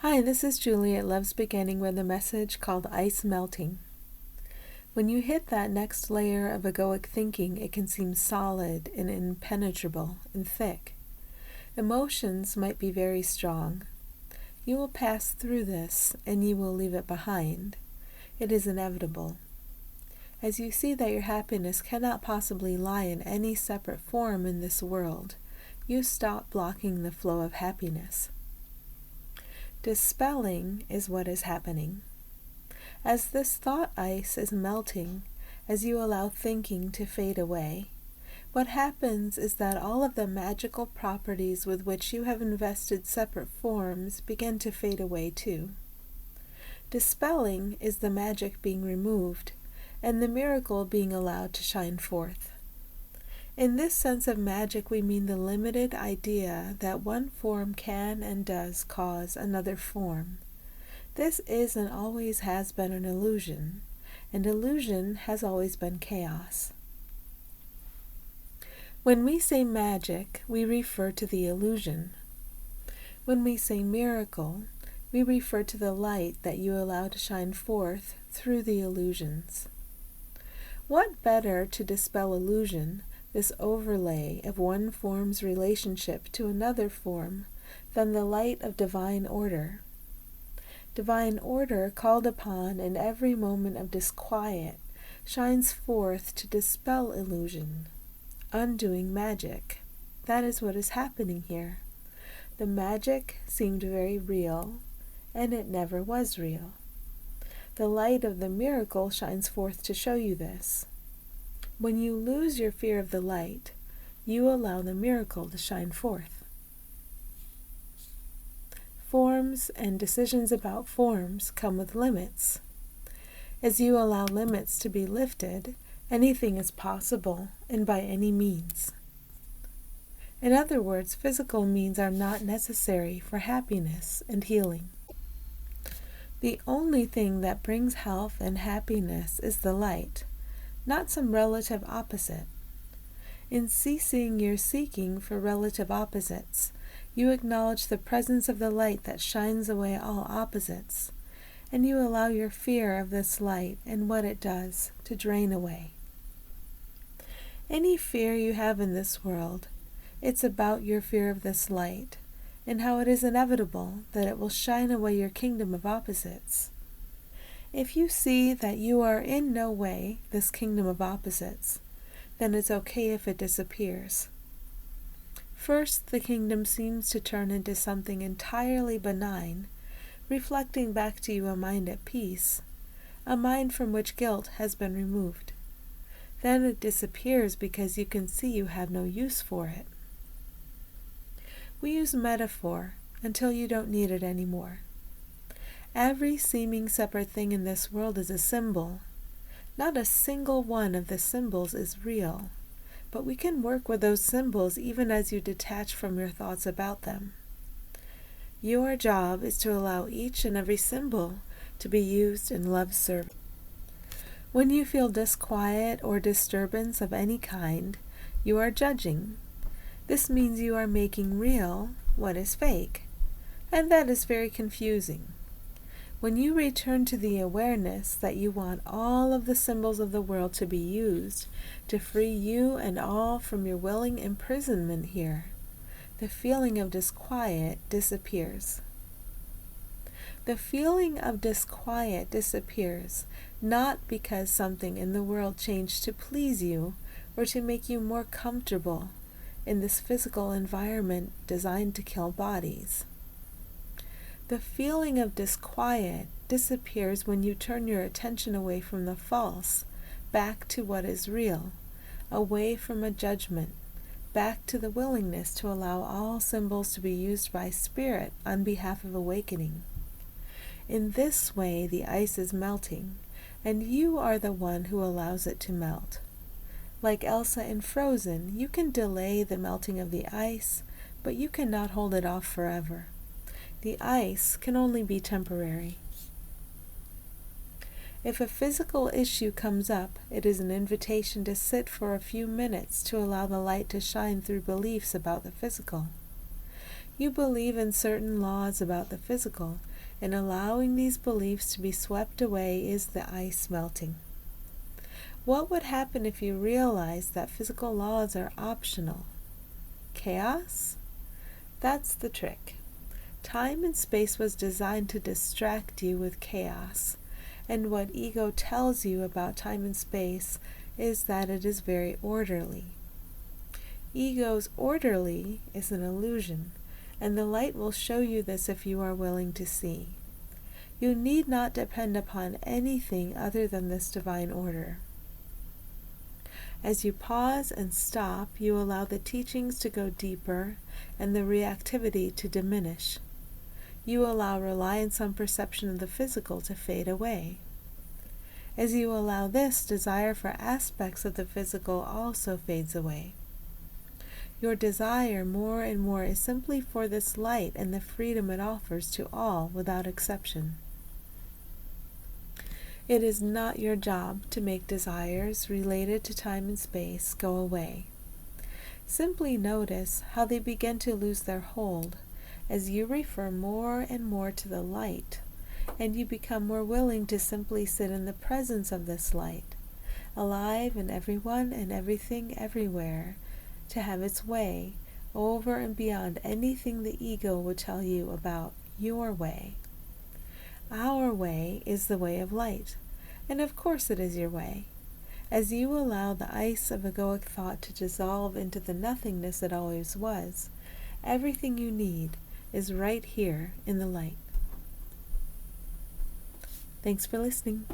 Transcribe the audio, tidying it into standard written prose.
Hi, this is Julie at Love's Beginning with a message called Ice Melting. When you hit that next layer of egoic thinking, it can seem solid and impenetrable and thick. Emotions might be very strong. You will pass through this and you will leave it behind. It is inevitable. As you see that your happiness cannot possibly lie in any separate form in this world, you stop blocking the flow of happiness. Dispelling is what is happening. As this thought ice is melting, as you allow thinking to fade away, what happens is that all of the magical properties with which you have invested separate forms begin to fade away too. Dispelling is the magic being removed, and the miracle being allowed to shine forth. In this sense of magic, we mean the limited idea that one form can and does cause another form. This is and always has been an illusion, and illusion has always been chaos. When we say magic, we refer to the illusion. When we say miracle, we refer to the light that you allow to shine forth through the illusions. What better to dispel illusion, this overlay of one form's relationship to another form, than the light of divine order? Divine order, called upon in every moment of disquiet, shines forth to dispel illusion, undoing magic. That is what is happening here. The magic seemed very real, and it never was real. The light of the miracle shines forth to show you this. When you lose your fear of the light, you allow the miracle to shine forth. Forms and decisions about forms come with limits. As you allow limits to be lifted, anything is possible, and by any means. In other words, physical means are not necessary for happiness and healing. The only thing that brings health and happiness is the light, not some relative opposite. In ceasing your seeking for relative opposites, you acknowledge the presence of the light that shines away all opposites, and you allow your fear of this light and what it does to drain away. Any fear you have in this world, it's about your fear of this light, and how it is inevitable that it will shine away your kingdom of opposites. If you see that you are in no way this kingdom of opposites, then it's okay if it disappears. First, the kingdom seems to turn into something entirely benign, reflecting back to you a mind at peace, a mind from which guilt has been removed. Then it disappears because you can see you have no use for it. We use metaphor until you don't need it anymore. Every seeming separate thing in this world is a symbol. Not a single one of the symbols is real, but we can work with those symbols even as you detach from your thoughts about them. Your job is to allow each and every symbol to be used in love's service. When you feel disquiet or disturbance of any kind, you are judging. This means you are making real what is fake, and that is very confusing. When you return to the awareness that you want all of the symbols of the world to be used to free you and all from your willing imprisonment here, the feeling of disquiet disappears. The feeling of disquiet disappears not because something in the world changed to please you or to make you more comfortable in this physical environment designed to kill bodies. The feeling of disquiet disappears when you turn your attention away from the false, back to what is real, away from a judgment, back to the willingness to allow all symbols to be used by Spirit on behalf of awakening. In this way, the ice is melting, and you are the one who allows it to melt. Like Elsa in Frozen, you can delay the melting of the ice, but you cannot hold it off forever. The ice can only be temporary. If a physical issue comes up, it is an invitation to sit for a few minutes to allow the light to shine through beliefs about the physical. You believe in certain laws about the physical, and allowing these beliefs to be swept away is the ice melting. What would happen if you realized that physical laws are optional? Chaos? That's the trick. Time and space was designed to distract you with chaos, and what ego tells you about time and space is that it is very orderly. Ego's orderly is an illusion, and the light will show you this if you are willing to see. You need not depend upon anything other than this divine order. As you pause and stop, you allow the teachings to go deeper and the reactivity to diminish. You allow reliance on perception of the physical to fade away. As you allow this, desire for aspects of the physical also fades away. Your desire more and more is simply for this light and the freedom it offers to all without exception. It is not your job to make desires related to time and space go away. Simply notice how they begin to lose their hold as you refer more and more to the light, and you become more willing to simply sit in the presence of this light, alive in everyone and everything everywhere, to have its way over and beyond anything the ego would tell you about your way. Our way is the way of light, and of course it is your way. As you allow the ice of egoic thought to dissolve into the nothingness it always was, everything you need is right here in the light. Thanks for listening.